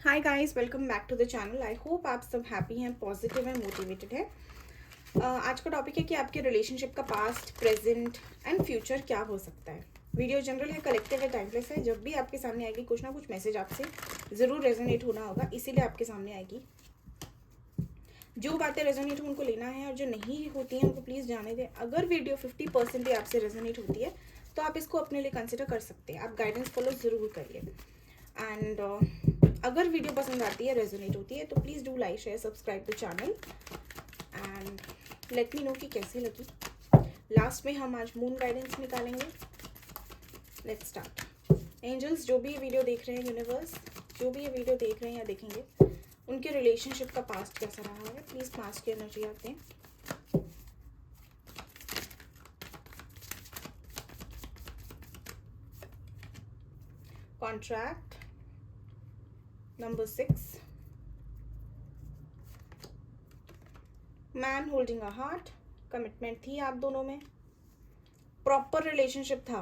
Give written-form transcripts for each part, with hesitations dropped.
Hi guys, welcome back to the channel. I hope आप सब happy हैं, positive हैं, मोटिवेटेड हैं। आज का टॉपिक है कि आपके रिलेशनशिप का पास्ट, प्रेजेंट एंड फ्यूचर क्या हो सकता है। वीडियो जनरल है, कलेक्टिव है, टाइमलेस है। जब भी आपके सामने आएगी कुछ ना कुछ मैसेज आपसे ज़रूर रेजोनेट होना होगा, इसीलिए आपके सामने आएगी। जो बातें रेजोनेट हो उनको लेना है और जो नहीं होती हैं उनको प्लीज़ जाने दें। अगर वीडियो 50% भी आपसे रेजोनेट होती है तो आप इसको अपने लिए कंसिडर कर सकते हैं। आप गाइडेंस फॉलो ज़रूर करिए। एंड अगर वीडियो पसंद आती है, रेजोनेट होती है, तो please do like, share, subscribe the channel and let me no कि कैसी लगी। लास्ट में हम आज मून गाइडेंस निकालेंगे। Let's start. एंजल्स, जो भी ये वीडियो देख रहे हैं, यूनिवर्स जो भी ये वीडियो देख रहे हैं या देखेंगे, उनके रिलेशनशिप का पास्ट कैसा रहा है, प्लीज़ पास्ट की एनर्जी आते हैं। Contract number 6, man holding a heart. Commitment थी आप दोनों में, प्रॉपर रिलेशनशिप था,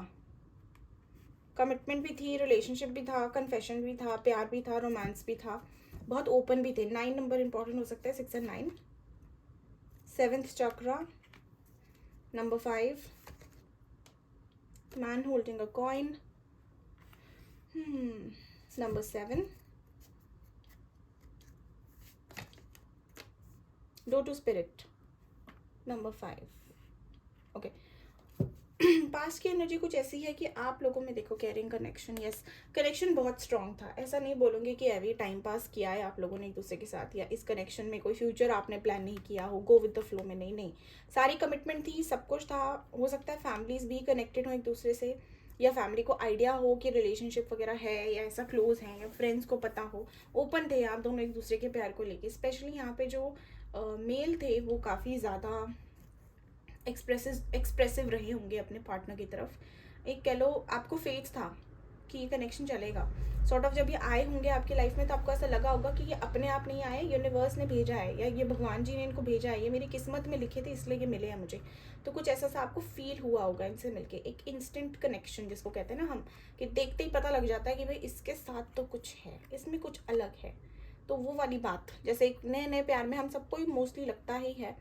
कमिटमेंट भी थी, रिलेशनशिप भी था, कन्फेशन भी था, प्यार भी था, रोमांस भी था, बहुत ओपन भी थे। 9 नंबर इंपॉर्टेंट हो सकता है, 6 and 9। 7th chakra number 5, man holding a coin number 7, डो to spirit number 5। Okay, past की एनर्जी कुछ ऐसी है कि आप लोगों में देखो केयरिंग, कनेक्शन, यस, कनेक्शन बहुत स्ट्रांग था। ऐसा नहीं बोलूँगी कि एवरी टाइम पास किया है आप लोगों ने एक दूसरे के साथ, या इस कनेक्शन में कोई फ्यूचर आपने प्लान नहीं किया हो, गो विद द फ्लो में। नहीं नहीं, सारी कमिटमेंट थी, सब कुछ था। हो सकता है फैमिलीज भी कनेक्टेड हो एक दूसरे से, या फैमिली को आइडिया हो कि रिलेशनशिप वगैरह है या ऐसा क्लोज है, या फ्रेंड्स को पता हो। ओपन थे आप दोनों एक दूसरे के प्यार को लेके। स्पेशली यहाँ पे जो मेल थे वो काफ़ी ज़्यादा एक्सप्रेसिव रहे होंगे अपने पार्टनर की तरफ। एक कह लो आपको फेथ था कि ये कनेक्शन चलेगा। सॉर्ट ऑफ जब ये आए होंगे आपकी लाइफ में तो आपको ऐसा लगा होगा कि ये अपने आप नहीं आए, यूनिवर्स ने भेजा है, या ये भगवान जी ने इनको भेजा है, ये मेरी किस्मत में लिखे थे इसलिए ये मिले हैं मुझे। तो कुछ ऐसा सा आपको फील हुआ होगा इनसे मिलके, एक इंस्टेंट कनेक्शन जिसको कहते हैं ना हम, कि देखते ही पता लग जाता है कि भाई इसके साथ तो कुछ है, इसमें कुछ अलग है। तो वो वाली बात, जैसे एक नए नए प्यार में हम सबको ही मोस्टली लगता ही है,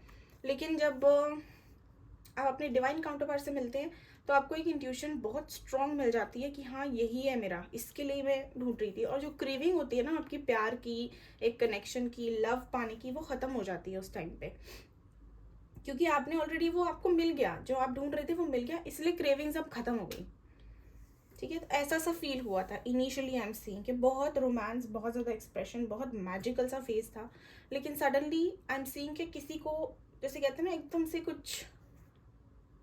लेकिन जब आप अपने डिवाइन काउंटर पार्ट से मिलते हैं तो आपको एक इंट्यूशन बहुत स्ट्रांग मिल जाती है कि हाँ यही है मेरा, इसके लिए मैं ढूंढ रही थी। और जो क्रेविंग होती है ना आपकी प्यार की, एक कनेक्शन की, लव पाने की, वो ख़त्म हो जाती है उस टाइम पे, क्योंकि आपने ऑलरेडी, वो आपको मिल गया, जो आप ढूंढ रहे थे वो मिल गया, इसलिए क्रेविंग्स अब खत्म हो गई। ठीक है, तो ऐसा सा फील हुआ था इनिशियली। आई एम सीइंग कि बहुत रोमांस, बहुत ज़्यादा एक्सप्रेशन, बहुत मैजिकल सा फेस था, लेकिन सडनली आई एम सीइंग कि किसी को, जैसे कहते हैं ना, एकदम से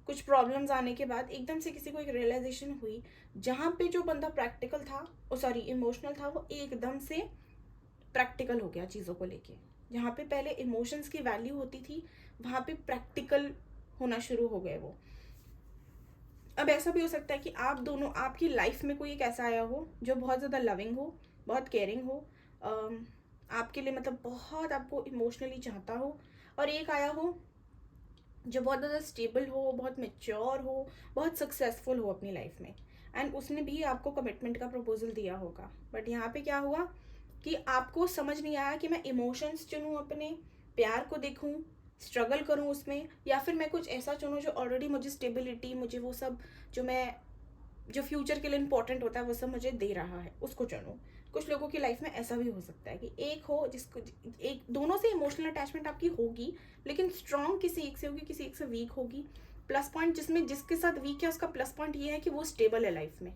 कुछ प्रॉब्लम्स आने के बाद एकदम से किसी को एक रियलाइजेशन हुई, जहाँ पे जो बंदा प्रैक्टिकल था, ओ सॉरी इमोशनल था, वो एकदम से प्रैक्टिकल हो गया चीज़ों को लेके। जहाँ पे पहले इमोशंस की वैल्यू होती थी, वहाँ पे प्रैक्टिकल होना शुरू हो गए वो। अब ऐसा भी हो सकता है कि आप दोनों, आपकी लाइफ में कोई एक ऐसा आया हो जो बहुत ज़्यादा लविंग हो, बहुत केयरिंग हो, आपके लिए मतलब बहुत आपको इमोशनली चाहता हो, और एक आया हो जो बहुत ज़्यादा स्टेबल हो, बहुत मेच्योर हो, बहुत सक्सेसफुल हो अपनी लाइफ में, एंड उसने भी आपको कमिटमेंट का प्रपोजल दिया होगा। बट यहाँ पे क्या हुआ कि आपको समझ नहीं आया कि मैं इमोशंस चुनूँ, अपने प्यार को देखूँ, स्ट्रगल करूँ उसमें, या फिर मैं कुछ ऐसा चुनूँ जो ऑलरेडी मुझे स्टेबिलिटी, मुझे वो सब जो मैं, जो फ्यूचर के लिए इंपॉर्टेंट होता है वो सब मुझे दे रहा है, उसको चुनूँ। कुछ लोगों की लाइफ में ऐसा भी हो सकता है कि एक हो जिसको, एक दोनों से इमोशनल अटैचमेंट आपकी होगी, लेकिन स्ट्रॉन्ग किसी एक से होगी, किसी एक से वीक होगी। प्लस पॉइंट जिसमें, जिसके साथ वीक है उसका प्लस पॉइंट ये है कि वो स्टेबल है लाइफ में,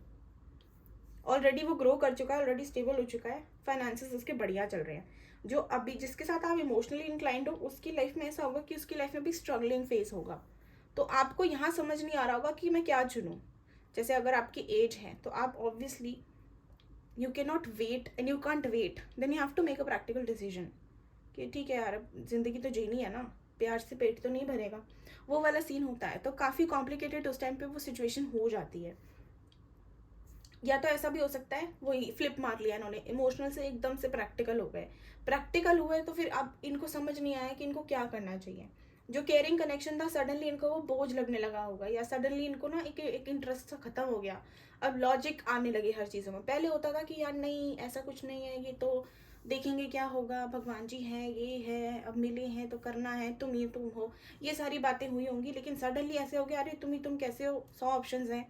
ऑलरेडी वो ग्रो कर चुका है, ऑलरेडी स्टेबल हो चुका है, फाइनेंसेस उसके बढ़िया चल रहे हैं। जो अभी जिसके साथ आप इमोशनली इंक्लाइंड हो, उसकी लाइफ में ऐसा होगा कि उसकी लाइफ में भी स्ट्रगलिंग फेस होगा। तो आपको यहाँ समझ नहीं आ रहा होगा कि मैं क्या चुनूँ। जैसे अगर आपकी एज है तो आप obviously, you can not wait and you can't wait, then you have to make a practical decision कि ठीक है यार, अब ज़िंदगी तो जीनी है ना, प्यार से पेट तो नहीं भरेगा, वो वाला सीन होता है। तो काफ़ी कॉम्प्लिकेटेड उस टाइम पे वो सिचुएशन हो जाती है। या तो ऐसा भी हो सकता है वही फ्लिप मार लिया इन्होंने, इमोशनल से एकदम से प्रैक्टिकल हो गए। प्रैक्टिकल हुए तो फिर अब इनको समझ नहीं आया कि इनको क्या करना चाहिए। जो केयरिंग कनेक्शन था सडनली इनको वो बोझ लगने लगा होगा, या सडनली इनको ना एक इंटरेस्ट सा खत्म हो गया। अब लॉजिक आने लगे हर चीज़ों में। पहले होता था कि यार नहीं ऐसा कुछ नहीं है, ये तो देखेंगे क्या होगा, भगवान जी हैं, ये है, अब मिले हैं तो करना है, तुम ये तुम हो, ये सारी बातें हुई होंगी। लेकिन सडनली ऐसे हो गया, अरे तुम ही तुम कैसे हो, 100 ऑप्शंस हैं,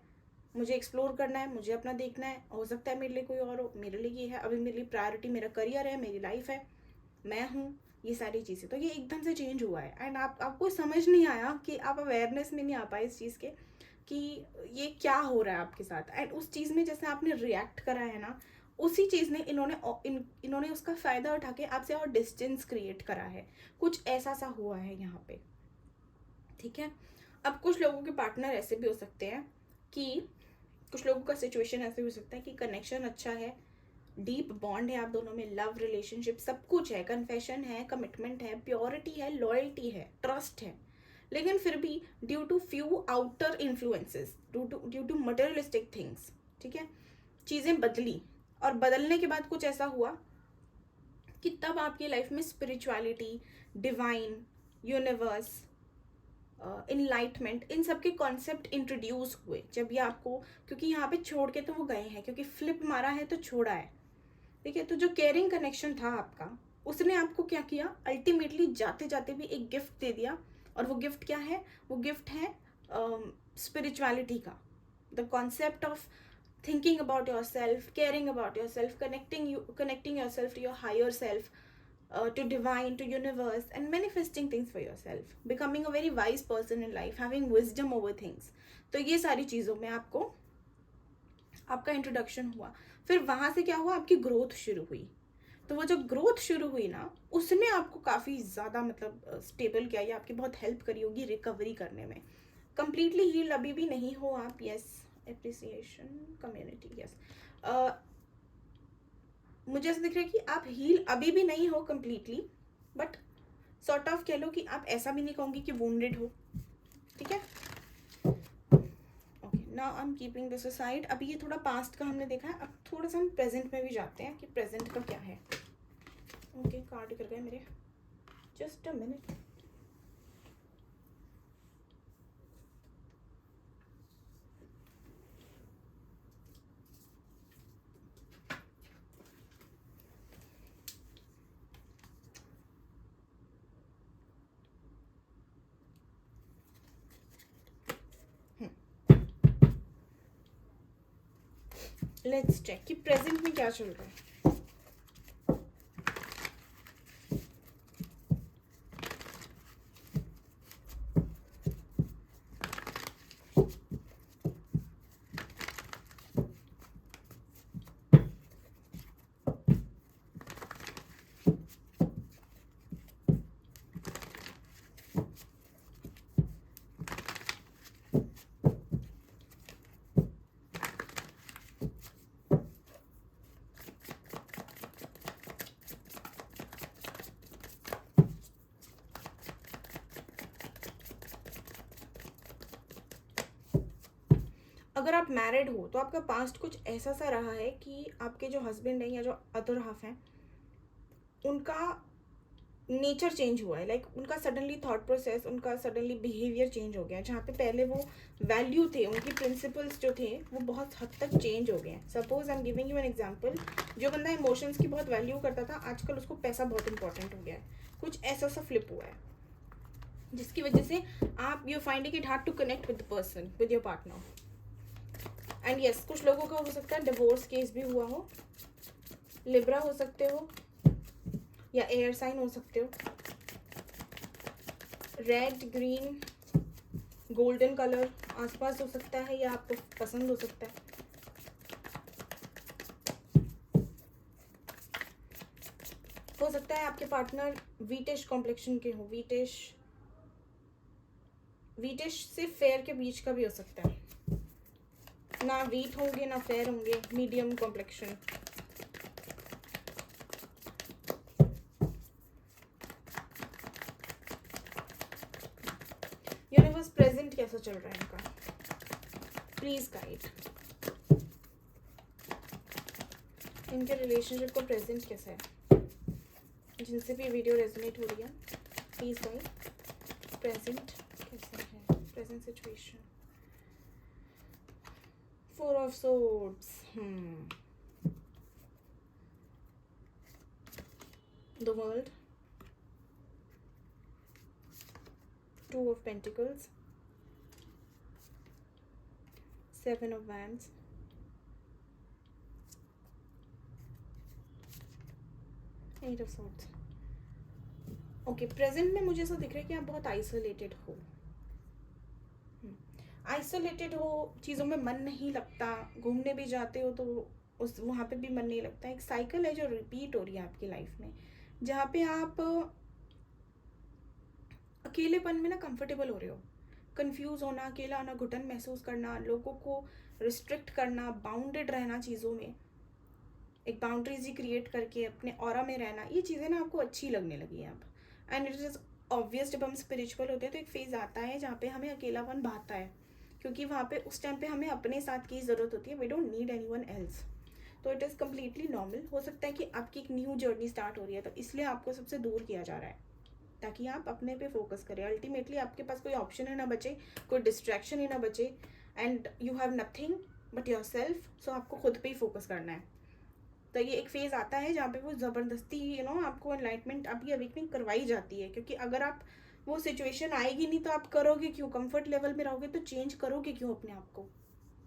मुझे एक्सप्लोर करना है, मुझे अपना देखना है, हो सकता है मेरे लिए कोई और हो, मेरे लिए ये है, अभी मेरी प्रायोरिटी मेरा करियर है, मेरी लाइफ है, मैं हूँ, ये सारी चीज़ें। तो ये एकदम से चेंज हुआ है। एंड आपको समझ नहीं आया कि आप अवेयरनेस में नहीं आ पाए इस चीज़ के कि ये क्या हो रहा है आपके साथ। एंड उस चीज़ में जैसे आपने रिएक्ट करा है ना, उसी चीज़ ने इन्होंने उसका फ़ायदा उठा के आपसे और डिस्टेंस क्रिएट करा है। कुछ ऐसा सा हुआ है यहाँ पे, ठीक है। अब कुछ लोगों के पार्टनर ऐसे भी हो सकते हैं कि कुछ लोगों का सिचुएशन ऐसे हो सकता है कि कनेक्शन अच्छा है, डीप बॉन्ड है आप दोनों में, लव रिलेशनशिप सब कुछ है, कन्फेशन है, कमिटमेंट है, प्योरिटी है, लॉयल्टी है, ट्रस्ट है, लेकिन फिर भी due to few outer influences, due to materialistic things, ठीक है, चीज़ें बदली। और बदलने के बाद कुछ ऐसा हुआ कि तब आपकी लाइफ में स्पिरिचुअलिटी, डिवाइन, यूनिवर्स, इनलाइटमेंट, इन सब के कॉन्सेप्ट इंट्रोड्यूस हुए जब ये आपको, क्योंकि यहाँ पे छोड़ के तो वो गए हैं, क्योंकि फ्लिप मारा है तो छोड़ा है, ठीक है। तो जो केयरिंग कनेक्शन था आपका, उसने आपको क्या किया, अल्टीमेटली जाते जाते भी एक गिफ्ट दे दिया। और वो गिफ्ट क्या है, वो गिफ्ट है स्पिरिचुअलिटी का, the concept of thinking about yourself, caring about yourself, connecting yourself to your higher self, to divine, to universe, and manifesting things for yourself, becoming a very wise person in life, having wisdom over things। तो ये सारी चीज़ों में आपको आपका introduction हुआ। फिर वहाँ से क्या हुआ, आपकी ग्रोथ शुरू हुई। तो वो जो ग्रोथ शुरू हुई ना, उसने आपको काफ़ी ज़्यादा मतलब स्टेबल किया, या आपकी बहुत हेल्प करी होगी रिकवरी करने में। कंप्लीटली हील अभी भी नहीं हो आप, यस, एप्रिसिएशन कम्युनिटी, यस। मुझे ऐसा दिख रहा है कि आप हील अभी भी नहीं हो कंप्लीटली, बट सॉर्ट ऑफ कह लो कि आप ऐसा भी नहीं कहूँगी कि वुंडेड हो, ठीक है। Okay, now I am keeping this aside. अभी ये थोड़ा पास्ट का हमने देखा है, अब थोड़ा सा हम प्रेजेंट में भी जाते हैं कि प्रेजेंट का क्या है। ओके, कार्ड कर गए मेरे, just a minute. Let's check कि प्रेजेंट में क्या चल रहा है। अगर आप मैरिड हो तो आपका पास्ट कुछ ऐसा सा रहा है कि आपके जो हस्बैंड हैं या जो अदर हाफ हैं, उनका नेचर चेंज हुआ है, लाइक उनका सडनली थॉट प्रोसेस, उनका सडनली बिहेवियर चेंज हो गया। जहाँ पे पहले वो वैल्यू थे, उनकी प्रिंसिपल्स जो थे वो बहुत हद तक चेंज हो गए हैं। Suppose I am giving you an example, जो बंदा इमोशंस की बहुत वैल्यू करता था, आजकल उसको पैसा बहुत इंपॉर्टेंट हो गया है। कुछ ऐसा सा फ्लिप हुआ है जिसकी वजह से आप you finding it hard to connect with the person, with your partner. And yes, कुछ लोगों का हो सकता है डिवोर्स केस भी हुआ हो, लिब्रा हो सकते हो या एयर साइन हो सकते हो, रेड, ग्रीन, गोल्डन कलर आसपास हो सकता है या आपको पसंद हो सकता है। हो सकता है आपके पार्टनर वीटिश कॉम्प्लेक्शन के हो, वीटिश से फेयर के बीच का भी हो सकता है, ना वीट होंगे ना फेयर होंगे, मीडियम कॉम्प्लेक्शन। यूनिवर्स प्रेजेंट कैसा चल रहा है इनका, प्लीज गाइड। इनके रिलेशनशिप को प्रेजेंट कैसा है, जिनसे भी वीडियो रेजोनेट हो रही है प्लीज गाइड। प्रेजेंट कैसा है, present situation. 4 of swords, the world, 2 of pentacles, 7 of wands, 8 of swords. Okay, present में मुझे ऐसा दिख रहा है कि आप बहुत आइसोलेटेड हो, आइसोलेटेड हो, चीज़ों में मन नहीं लगता, घूमने भी जाते हो तो उस वहाँ पे भी मन नहीं लगता। एक साइकिल है जो रिपीट हो रही है आपकी लाइफ में, जहाँ पे आप अकेलेपन में ना कंफर्टेबल हो रहे हो, कंफ्यूज होना, अकेला होना, घुटन महसूस करना, लोगों को रिस्ट्रिक्ट करना, बाउंडेड रहना चीज़ों में, एक बाउंड्रीज ही क्रिएट करके अपने ऑरा में रहना, ये चीज़ें ना आपको अच्छी लगने लगी है अब। एंड इट इज़ ऑब्वियस, जब हम स्पिरिचुअल होते हैं तो एक फेज़ आता है जहाँ पे हमें अकेलापन भाता है, क्योंकि वहाँ पे उस टाइम पे हमें अपने साथ की ज़रूरत होती है, we don't need anyone else. तो इट इज़ कम्प्लीटली नॉर्मल। हो सकता है कि आपकी एक न्यू जर्नी स्टार्ट हो रही है, तो इसलिए आपको सबसे दूर किया जा रहा है ताकि आप अपने पे फोकस करें। अल्टीमेटली आपके पास कोई ऑप्शन ही ना बचे, कोई डिस्ट्रैक्शन ही ना बचे, and you have nothing but yourself. So आपको खुद पे ही फोकस करना है। तो ये एक फेज़ आता है जहाँ पे वो ज़बरदस्ती आपको एनलाइटमेंट, आपकी अवेकनिंग करवाई जाती है, क्योंकि अगर आप वो सिचुएशन आएगी नहीं तो आप करोगे क्यों, कंफर्ट लेवल में रहोगे तो चेंज करोगे क्यों अपने आप को।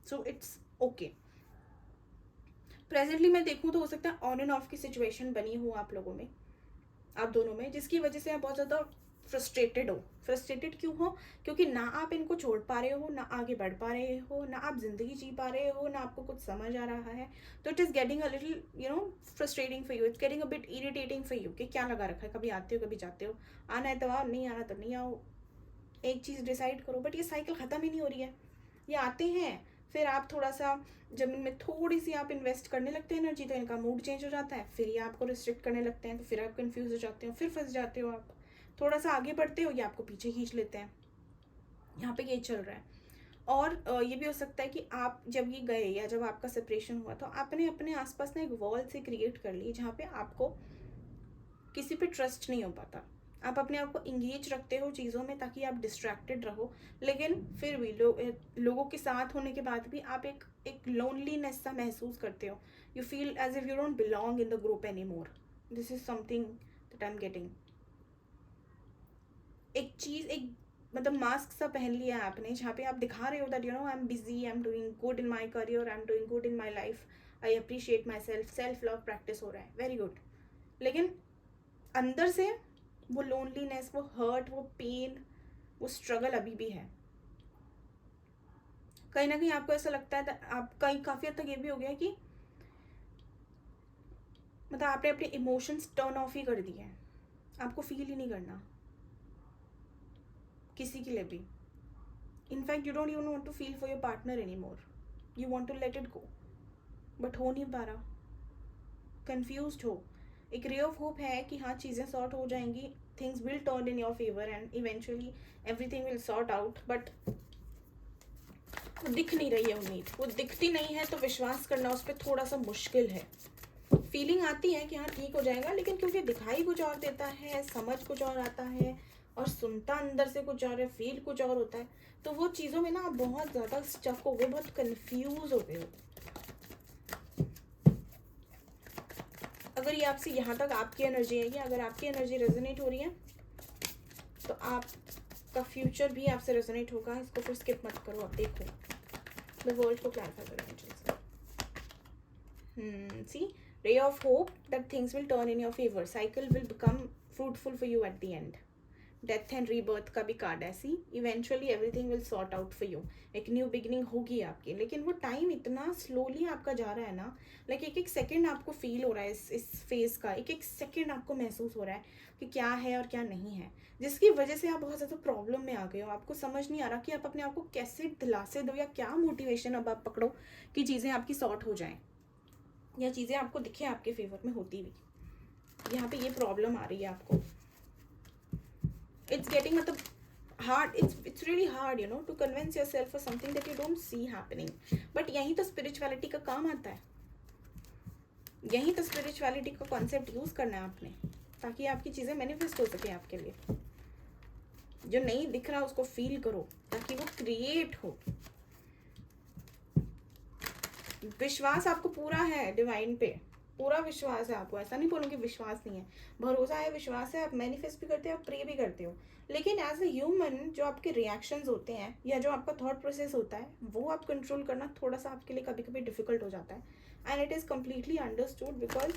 So it's okay. प्रेजेंटली मैं देखूँ तो हो सकता है ऑन एंड ऑफ की सिचुएशन बनी हो आप लोगों में, आप दोनों में, जिसकी वजह से आप बहुत ज़्यादा फ्रस्ट्रेटेड हो। फ्रस्ट्रेटेड क्यों हो? क्योंकि ना आप इनको छोड़ पा रहे हो, ना आगे बढ़ पा रहे हो, ना आप ज़िंदगी जी पा रहे हो, ना आपको कुछ समझ आ रहा है। तो it is getting a little frustrating for you, it's getting a bit irritating for you कि क्या लगा रखा है, कभी आते हो कभी जाते हो, आना है तो आओ, नहीं आना तो नहीं आओ। एक चीज़ डिसाइड करो। बट ये साइकिल ख़त्म ही नहीं हो रही है। ये आते हैं, फिर आप थोड़ा सा जब इनमें थोड़ी सी आप इन्वेस्ट करने लगते हैं एनर्जी, तो इनका मूड चेंज हो जाता है, फिर ये आपको रिस्ट्रिक्ट करने लगते हैं, तो फिर आप कंफ्यूज हो जाते हो, फिर फंस जाते हो आप। थोड़ा सा आगे बढ़ते हो, ये आपको पीछे खींच लेते हैं। यहाँ पे ये चल रहा है। और ये भी हो सकता है कि आप जब ये गए या जब आपका सेपरेशन हुआ तो आपने अपने आसपास ना एक वॉल से क्रिएट कर ली, जहाँ पे आपको किसी पे ट्रस्ट नहीं हो पाता। आप अपने आप को इंगेज रखते हो चीज़ों में ताकि आप डिस्ट्रैक्टेड रहो, लेकिन फिर भी लोगों के साथ होने के बाद भी आप एक लोनलीनेस सा महसूस करते हो। You feel as if you don't belong in the group anymore. This is something that I am getting. एक चीज़, एक मतलब मास्क सा पहन लिया है आपने, जहाँ पे आप दिखा रहे हो that I am busy, I am doing good in my career, I am doing good in my life, I appreciate my self, self love practice हो रहा है, वेरी गुड। लेकिन अंदर से वो लोनलीनेस, वो हर्ट, वो पेन, वो स्ट्रगल अभी भी है। कहीं ना कहीं आपको ऐसा लगता है, आप कहीं काफ़ी हद तक ये भी हो गया कि मतलब आपने अपने इमोशंस टर्न ऑफ ही कर दिए हैं, आपको फील ही नहीं करना किसी के लिए भी। In fact you don't even want to feel for your partner anymore, you want to let it go, but हो नहीं पा रहा, कंफ्यूज्ड हो। एक रे ऑफ होप है कि हाँ चीज़ें सॉर्ट हो जाएंगी, things will turn in your favour and eventually everything will sort out, but वो दिख नहीं रही है उम्मीद, वो दिखती नहीं है, तो विश्वास करना उस पर थोड़ा सा मुश्किल है। फीलिंग आती है कि हाँ ठीक हो जाएगा, लेकिन क्योंकि दिखाई कुछ और देता है, समझ कुछ और आता है, और सुनता अंदर से कुछ और है, फील कुछ और होता है, तो वो चीज़ों में ना आप बहुत ज़्यादा स्टक हो गए, बहुत कंफ्यूज हो गए हो। अगर ये आपसे यहाँ तक आपकी एनर्जी है, अगर आपकी एनर्जी रेजोनेट हो रही है तो आपका फ्यूचर भी आपसे रेजोनेट होगा। इसको फिर स्किप मत करो, आप देखो द वर्ल्ड को क्लैरिफाई करो। सी, ray of hope that things will turn in your favor, cycle will become fruitful for you at the end. Death and rebirth का भी कार्ड है। See, eventually everything will sort out for you, एक new beginning होगी आपकी, लेकिन वो time इतना slowly आपका जा रहा है ना, लाइक एक एक सेकेंड आपको फील हो रहा है इस फेज का, एक एक सेकेंड आपको महसूस हो रहा है कि क्या है और क्या नहीं है, जिसकी वजह से आप बहुत ज़्यादा प्रॉब्लम में आ गए हो। आपको समझ नहीं आ रहा कि आप अपने आप को कैसे दिलासे दो, या क्या मोटिवेशन अब आप पकड़ो कि चीज़ें आपकी सॉर्ट हो जाएं, या चीज़ें आपको दिखे आपके फेवर में होती भी। यहाँ पे ये प्रॉब्लम आ रही है आपको। It's getting मतलब hard, it's really hard to convince yourself for something that you don't see happening. But यहीं तो spirituality का काम आता है, यहीं तो spirituality का concept यूज़ करना है आपने, ताकि आपकी चीज़ें manifest हो सके आपके लिए। जो नहीं दिख रहा उसको फील करो ताकि वो क्रिएट हो। विश्वास आपको पूरा है डिवाइन पे, पूरा विश्वास है आपको, ऐसा नहीं बोलूँगी विश्वास नहीं है, भरोसा है, विश्वास है, आप मैनिफेस्ट भी करते हो, आप प्रे भी करते हो। लेकिन एज ए ह्यूमन जो आपके रिएक्शंस होते हैं या जो आपका थॉट प्रोसेस होता है वो आप कंट्रोल करना थोड़ा सा आपके लिए कभी कभी डिफिकल्ट हो जाता है। And it is completely understood because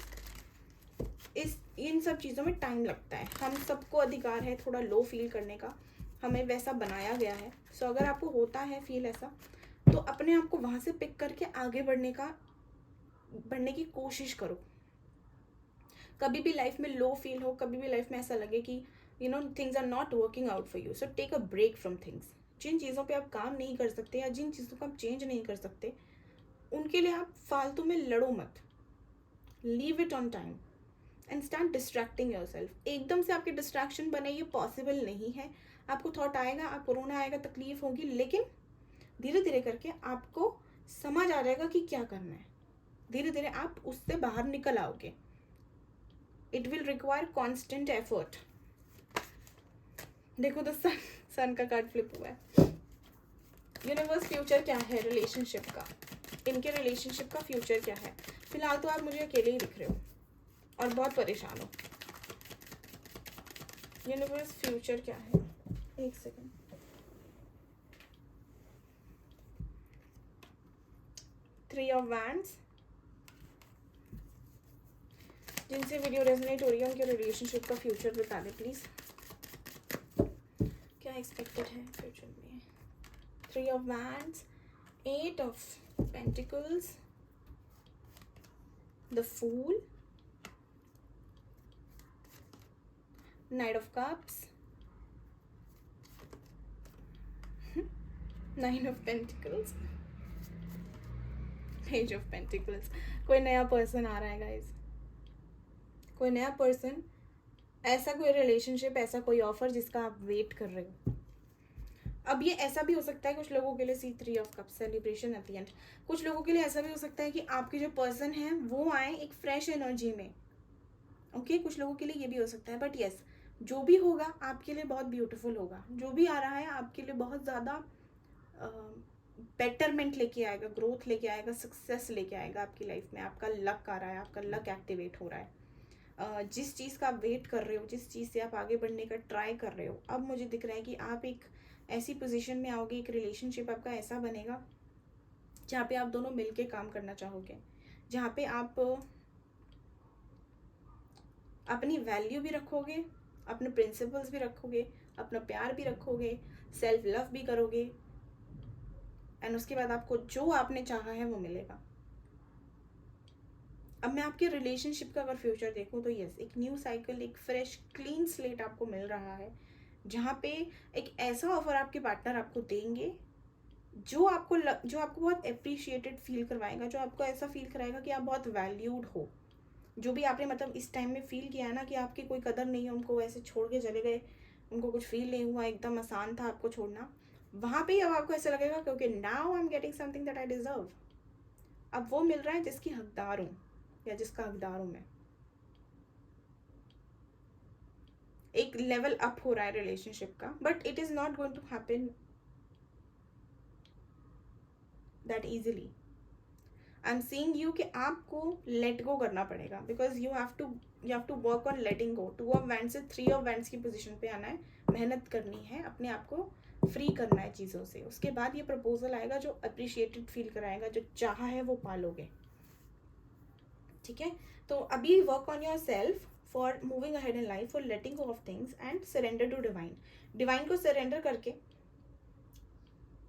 in सब चीज़ों में टाइम लगता है। हम सबको अधिकार है थोड़ा लो फील करने का, हमें वैसा बनाया गया है। सो अगर आपको होता है फील ऐसा, तो अपने आप को वहाँ से पिक करके आगे बढ़ने की कोशिश करो। कभी भी लाइफ में लो फील हो, कभी भी लाइफ में ऐसा लगे कि things are not working out for you, so take a break from things. जिन चीज़ों पे आप काम नहीं कर सकते या जिन चीज़ों को आप चेंज नहीं कर सकते, उनके लिए आप फालतू में लड़ो मत। Leave it on time and start distracting your self. एकदम से आपके डिस्ट्रैक्शन बने ये पॉसिबल नहीं है। आपको थॉट आएगा, आपको रोना आएगा, तकलीफ होगी, लेकिन धीरे धीरे करके आपको समझ आ जाएगा कि क्या करना है। धीरे धीरे आप उससे बाहर निकल आओगे। It will require constant effort. देखो तो सन का कार्ड फ्लिप हुआ है। यूनिवर्स फ्यूचर क्या है रिलेशनशिप का, इनके रिलेशनशिप का फ्यूचर क्या है। फिलहाल तो आप मुझे अकेले ही दिख रहे हो और बहुत परेशान हो। यूनिवर्स फ्यूचर क्या है, एक सेकेंड। थ्री ऑफ वैंड्स, जिनसे वीडियो रेजोनेट हो रही है उनके रिलेशनशिप का फ्यूचर बता दे प्लीज, क्या एक्सपेक्टेड है फ्यूचर में। Three of wands, eight of pentacles, the fool, knight of cups, nine of pentacles, page of pentacles. कोई नया पर्सन आ रहा है गाइस, कोई नया पर्सन, ऐसा कोई रिलेशनशिप, ऐसा कोई ऑफर जिसका आप वेट कर रहे हो। अब ये ऐसा भी हो सकता है कुछ लोगों के लिए, see three of cup, celebration at the end. कुछ लोगों के लिए ऐसा भी हो सकता है कि आपके जो पर्सन है वो आए एक फ्रेश एनर्जी में। ओके, कुछ लोगों के लिए ये भी हो सकता है, बट यस, जो भी होगा आपके लिए बहुत ब्यूटीफुल होगा। जो भी आ रहा है आपके लिए बहुत ज़्यादा बेटरमेंट लेके आएगा, ग्रोथ लेके आएगा, सक्सेस लेके आएगा आपकी लाइफ में। आपका लक आ रहा है, आपका लक एक्टिवेट हो रहा है। जिस चीज़ का आप वेट कर रहे हो, जिस चीज़ से आप आगे बढ़ने का ट्राई कर रहे हो, अब मुझे दिख रहा है कि आप एक ऐसी पोजीशन में आओगे, एक रिलेशनशिप आपका ऐसा बनेगा जहाँ पे आप दोनों मिलके काम करना चाहोगे, जहाँ पे आप अपनी वैल्यू भी रखोगे, अपने प्रिंसिपल्स भी रखोगे, अपना प्यार भी रखोगे, सेल्फ लव भी करोगे, एंड उसके बाद आपको जो आपने चाहा है वो मिलेगा। अब मैं आपके रिलेशनशिप का अगर फ्यूचर देखूं तो यस, एक न्यू साइकिल, एक फ्रेश क्लीन स्लेट आपको मिल रहा है, जहाँ पे एक ऐसा ऑफर आपके पार्टनर आपको देंगे जो आपको बहुत अप्रिशिएटेड फील करवाएगा, जो आपको ऐसा फील कराएगा कि आप बहुत वैल्यूड हो। जो भी आपने मतलब इस टाइम में फील किया है ना कि आपकी कोई कदर नहीं है, उनको ऐसे छोड़ के चले गए, उनको कुछ फील नहीं हुआ, एकदम आसान था आपको छोड़ना, वहाँ पे ही अब आपको ऐसा लगेगा क्योंकि now I am getting something that I deserve. अब वो मिल रहा है जिसकी हकदार हूँ या जिसका हकदार हूँ मैं। एक लेवल अप हो रहा है रिलेशनशिप का, but it is not going to happen that easily. I am seeing you कि आपको लेट गो करना पड़ेगा, because you have to work on letting go. Two of wand से थ्री ऑफ वैंड्स की पोजीशन पे आना है, मेहनत करनी है, अपने आप को फ्री करना है चीज़ों से। उसके बाद ये प्रपोजल आएगा जो अप्रिशिएटेड फील कराएगा, जो चाहा है वो पालोगे। ठीक है, तो अभी work on your self for moving ahead in life, for letting go of things and surrender to divine. Divine को सरेंडर करके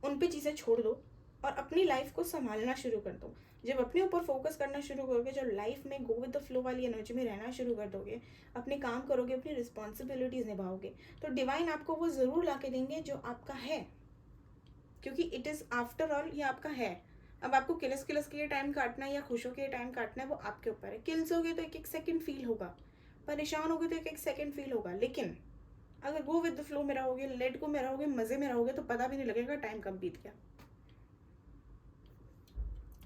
उन पे चीज़ें छोड़ दो और अपनी लाइफ को संभालना शुरू कर दो। जब अपने ऊपर फोकस करना शुरू करोगे, जब लाइफ में गो विद द फ्लो वाली एनर्जी में रहना शुरू कर दोगे, अपने काम करोगे, अपनी रिस्पॉन्सिबिलिटीज निभाओगे, तो डिवाइन आपको वो ज़रूर ला के देंगे जो आपका है, क्योंकि इट इज़ आफ्टर ऑल ये आपका है। अब आपको किलस किलस के टाइम काटना है या खुशों के टाइम काटना है वो आपके ऊपर है। किल्स होगे तो एक एक सेकेंड फील होगा, परेशान होगे तो एक एक सेकेंड फील होगा, लेकिन अगर गो विद द फ्लो में रहोगे, लेट गो में रहोगे, मज़े में रहोगे, तो पता भी नहीं लगेगा टाइम कब बीत गया।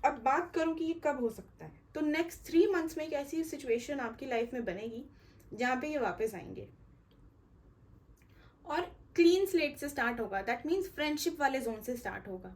अब बात करूं कि ये कब हो सकता है, तो नेक्स्ट 3 मंथ्स में एक ऐसी सिचुएशन आपकी लाइफ में बनेगी जहाँ पे ये वापस आएंगे। और क्लीन स्लेट से स्टार्ट होगा, दैट मीन्स फ्रेंडशिप वाले जोन से स्टार्ट होगा।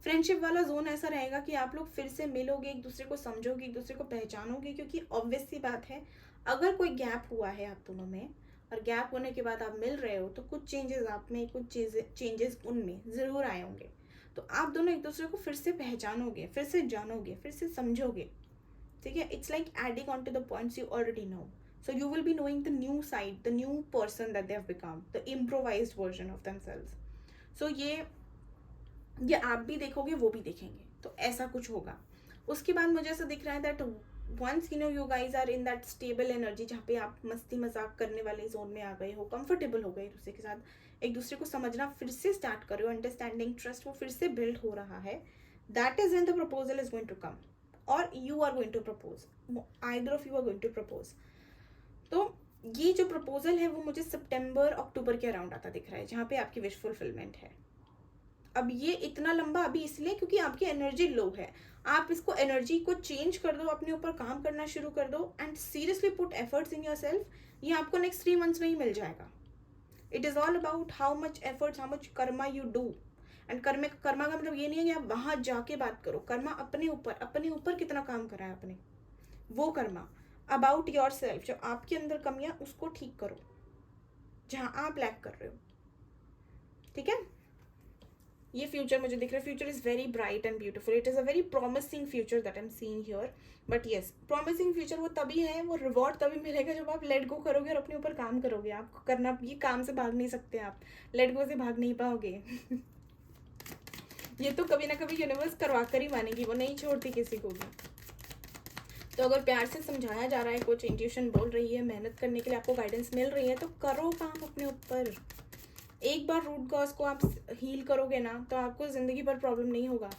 फ्रेंडशिप वाला जोन ऐसा रहेगा कि आप लोग फिर से मिलोगे, एक दूसरे को समझोगे, एक दूसरे को पहचानोगे, क्योंकि ऑब्वियस सी बात है अगर कोई गैप हुआ है आप दोनों में और गैप होने के बाद आप मिल रहे हो तो कुछ चेंजेस आप में, कुछ चेंजेस उनमें ज़रूर आए होंगे। तो आप दोनों एक दूसरे को फिर से पहचानोगे, फिर से जानोगे, फिर से समझोगे। ठीक है, it's like adding on to the points you already know. So you will be knowing the new side, the new person that they have become, the improvised version of themselves. So ये आप भी देखोगे, वो भी देखेंगे, तो ऐसा कुछ होगा। उसके बाद मुझे ऐसा दिख रहा है that once you guys are in that stable energy जहाँ पे आप मस्ती मजाक करने वाले जोन में आ गए हो, कंफर्टेबल हो गए एक दूसरे के साथ, एक दूसरे को समझना फिर से स्टार्ट कर रहे हो, अंडरस्टैंडिंग, ट्रस्ट वो फिर से बिल्ड हो रहा है, that is when the proposal is going to come और you are going to propose, either of you are going to propose. तो ये जो प्रपोजल है वो मुझे सितंबर अक्टूबर के अराउंड आता दिख रहा है, जहाँ पे आपकी विश फुलफिलमेंट है। अब ये इतना लंबा अभी इसलिए क्योंकि आपकी एनर्जी लो है, आप इसको एनर्जी को चेंज कर दो, अपने ऊपर काम करना शुरू कर दो and seriously put efforts in your self. ये आपको नेक्स्ट 3 मंथ्स में ही मिल जाएगा। It is all about how much efforts, how much Karma you do. And Karma का मतलब ये नहीं है कि आप वहाँ जाके बात करो, कर्मा अपने ऊपर कितना काम करा है आपने, वो कर्मा। अबाउट योर सेल्फ, जो आपके अंदर कमियाँ उसको ठीक करो, जहाँ आप लैक कर रहे हो। ठीक है, ये फ्यूचर मुझे दिख रहा है, future is very bright and beautiful, it is a very promising future that I am seeing here. But yes, promising future वो तभी है, वो रिवॉर्ड तभी मिलेगा जब आप लेट गो करोगे और अपने ऊपर काम करोगे। आपको करना, ये काम से भाग नहीं सकते आप, लेट गो से भाग नहीं पाओगे। ये तो कभी ना कभी यूनिवर्स करवा कर ही मानेगी, वो नहीं छोड़ती किसी को भी। तो अगर प्यार से समझाया जा रहा है, कुछ इंट्यूशन बोल रही है, मेहनत करने के लिए आपको गाइडेंस मिल रही है, तो करो काम अपने ऊपर। एक बार रूट कॉज को आप हील करोगे ना तो आपको जिंदगी भर प्रॉब्लम नहीं होगा।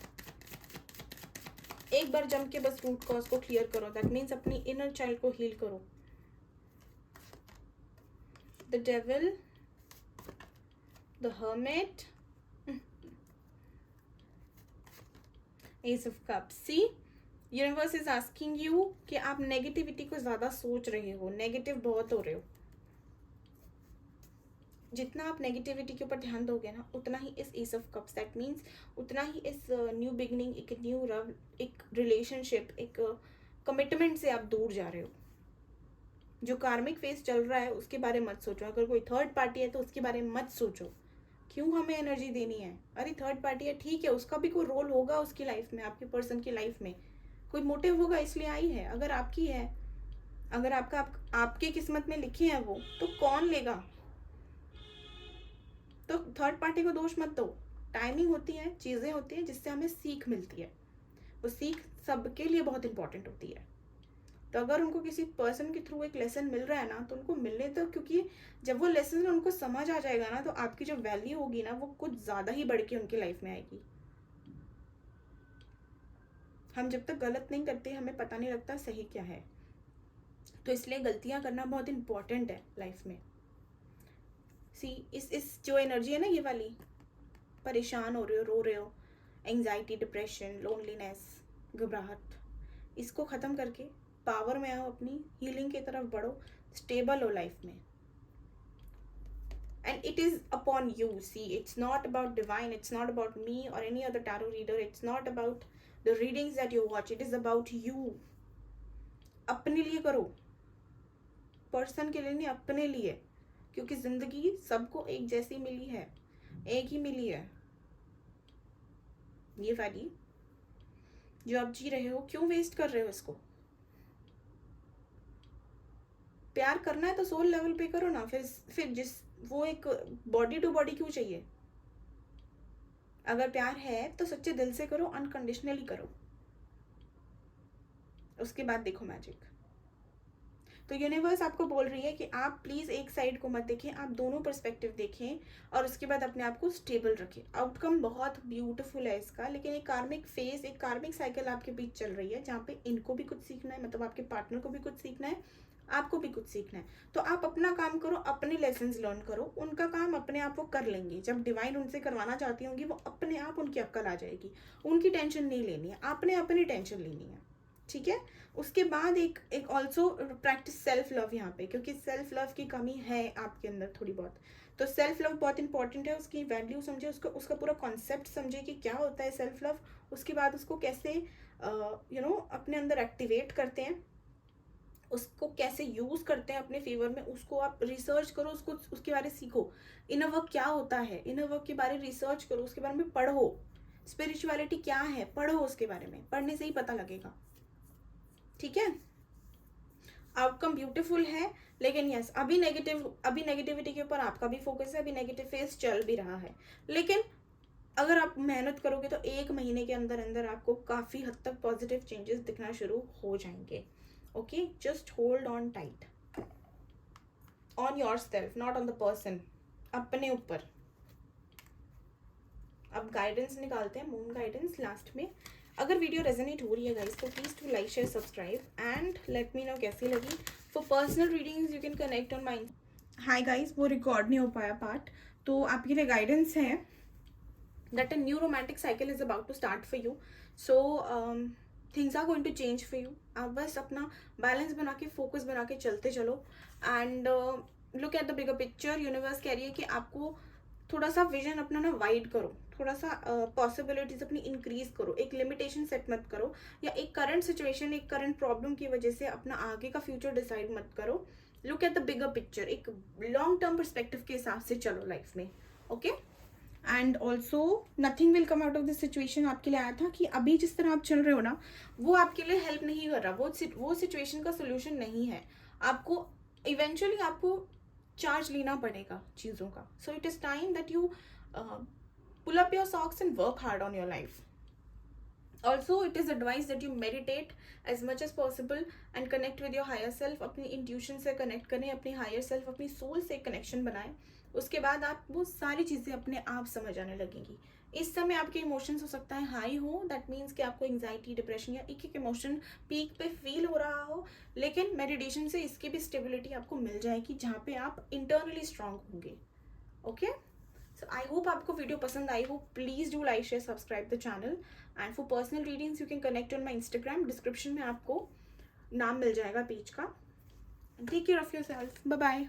एक बार जम के बस रूट कॉज को क्लियर करो, दैट मीन्स अपनी इनर चाइल्ड को हील करो। The devil, the hermit, ace of cups. See, universe is asking you कि आप नेगेटिविटी को ज्यादा सोच रहे हो, नेगेटिव बहुत हो रहे हो। जितना आप नेगेटिविटी के ऊपर ध्यान दोगे ना, उतना ही इस S of cups, that means उतना ही इस न्यू बिगनिंग, एक न्यू लव, एक रिलेशनशिप, एक कमिटमेंट से आप दूर जा रहे हो। जो कार्मिक फेज चल रहा है उसके बारे में मत सोचो, अगर कोई थर्ड पार्टी है तो उसके बारे में मत सोचो, क्यों हमें एनर्जी देनी है। अरे थर्ड पार्टी है, ठीक है, उसका भी कोई रोल होगा उसकी लाइफ में, आपके पर्सन की लाइफ में कोई मोटिव होगा, इसलिए आई है। अगर आपकी है, अगर आपके किस्मत में लिखे हैं वो, तो कौन लेगा। तो थर्ड पार्टी को दोष मत दो। टाइमिंग होती है, चीज़ें होती हैं जिससे हमें सीख मिलती है, वो सीख सबके लिए बहुत इंपॉर्टेंट होती है। तो अगर उनको किसी पर्सन के थ्रू एक लेसन मिल रहा है ना, तो उनको मिलने दो, क्योंकि जब वो लेसन उनको समझ आ जाएगा ना, तो आपकी जो वैल्यू होगी ना, वो कुछ ज़्यादा ही बढ़ के उनकी लाइफ में आएगी। हम जब तक गलत नहीं करते हमें पता नहीं लगता सही क्या है, तो इसलिए गलतियाँ करना बहुत इंपॉर्टेंट है लाइफ में। सी, इस जो एनर्जी है ना, ये वाली, परेशान हो रहे हो, रो रहे हो, एंजाइटी, डिप्रेशन, लोनलीनेस, घबराहट, इसको ख़त्म करके पावर में आओ, अपनी हीलिंग की तरफ बढ़ो, स्टेबल हो लाइफ में। And it is upon you. See, it's not about divine, it's not about me or any other tarot reader, it's not about the readings that you watch, it is about you. अपने लिए करो, person के लिए नहीं, अपने लिए, क्योंकि ज़िंदगी सबको एक जैसी मिली है, एक ही मिली है। ये वाली जो आप जी रहे हो, क्यों वेस्ट कर रहे हो इसको। प्यार करना है तो सोल लेवल पे करो ना, फिर जिस वो एक बॉडी टू बॉडी क्यों चाहिए। अगर प्यार है तो सच्चे दिल से करो, अनकंडीशनली करो, उसके बाद देखो मैजिक। तो यूनिवर्स आपको बोल रही है कि आप प्लीज़ एक साइड को मत देखें, आप दोनों पर्सपेक्टिव देखें और उसके बाद अपने आप को स्टेबल रखें। आउटकम बहुत ब्यूटीफुल है इसका, लेकिन एक कार्मिक फेज, एक कार्मिक साइकिल आपके बीच चल रही है, जहाँ पे इनको भी कुछ सीखना है, मतलब आपके पार्टनर को भी कुछ सीखना है, आपको भी कुछ सीखना है। तो आप अपना काम करो, अपने लेसन्स लर्न करो, उनका काम अपने आप वो कर लेंगे। जब डिवाइन उनसे करवाना चाहती होंगी, वो अपने आप उनकी अक्ल आ जाएगी, उनकी टेंशन नहीं लेनी है, आपने अपनी टेंशन लेनी है। ठीक है। उसके बाद एक ऑल्सो प्रैक्टिस सेल्फ लव यहाँ पे, क्योंकि सेल्फ लव की कमी है आपके अंदर थोड़ी बहुत, तो सेल्फ लव बहुत इंपॉर्टेंट है। उसकी वैल्यू समझे, उसका पूरा कॉन्सेप्ट समझे कि क्या होता है सेल्फ लव। उसके बाद उसको कैसे अपने अंदर एक्टिवेट करते हैं, उसको कैसे यूज़ करते हैं अपने फेवर में, उसको आप रिसर्च करो, उसके बारे में सीखो। इनर वर्क क्या होता है, इनर वर्क के बारे में रिसर्च करो, उसके बारे में पढ़ो। स्पिरिचुअलिटी क्या है, पढ़ो उसके बारे में, पढ़ने से ही पता लगेगा, ठीक है। आउटकम ब्यूटीफुल है, लेकिन यस अभी नेगेटिविटी के ऊपर आपका भी फोकस है, अभी नेगेटिव फेज चल भी रहा है, लेकिन अगर आप मेहनत करोगे तो 1 महीने के अंदर अंदर आपको काफ़ी हद तक पॉजिटिव चेंजेस दिखना शुरू हो जाएंगे। Okay, just hold on tight on your self, not on the person, अपने ऊपर। अब गाइडेंस निकालते हैं, मून गाइडेंस लास्ट में। अगर वीडियो रेजोनेट हो रही है गाइस तो please do like share subscribe and let me know कैसी लगी। For personal readings you can connect on my. Hi guys, वो रिकॉर्ड नहीं हो पाया पार्ट, तो आपके लिए गाइडेंस है that a new romantic cycle is about to start for you. So things are going to change for you. आप बस अपना बैलेंस बना के, फोकस बना के चलते चलो and look at the bigger picture. Universe कह रही है कि आपको थोड़ा सा विजन अपना ना वाइड करो, थोड़ा सा पॉसिबिलिटीज अपनी इंक्रीज करो, एक लिमिटेशन सेट मत करो, या एक करंट सिचुएशन, एक करंट प्रॉब्लम की वजह से अपना आगे का फ्यूचर डिसाइड मत करो। Look at the bigger picture, एक लॉन्ग टर्म परस्पेक्टिव के हिसाब से चलो लाइफ में, okay. And also nothing will come out of this situation आपके लिए आया था कि अभी जिस तरह आप चल रहे हो ना, वो आपके लिए हेल्प नहीं कर रहा, वो सिचुएशन का सोल्यूशन नहीं है। आपको इवेंचुअली आपको चार्ज लेना पड़ेगा चीज़ों का। So it is time that you pull up your socks and work hard on your life. Also, it is advised that you meditate as much as possible and connect with your higher self. अपनी intuition से connect करें, अपनी higher self, अपनी soul से connection बनाएं। उसके बाद आप वो सारी चीज़ें अपने आप समझ आने लगेंगी। इस समय आपके इमोशंस हो सकता है हाई हो, दैट मीन्स कि आपको एंजाइटी, डिप्रेशन या एक इमोशन पीक पे फील हो रहा हो, लेकिन मेडिटेशन से इसकी भी स्टेबिलिटी आपको मिल जाएगी, जहाँ पे आप इंटरनली स्ट्रांग होंगे। ओके, सो आई होप आपको वीडियो पसंद आई हो। Please do like share subscribe the channel and for personal readings you can connect on my Instagram. Description में आपको नाम मिल जाएगा पेज का। Take care of your self, bye bye.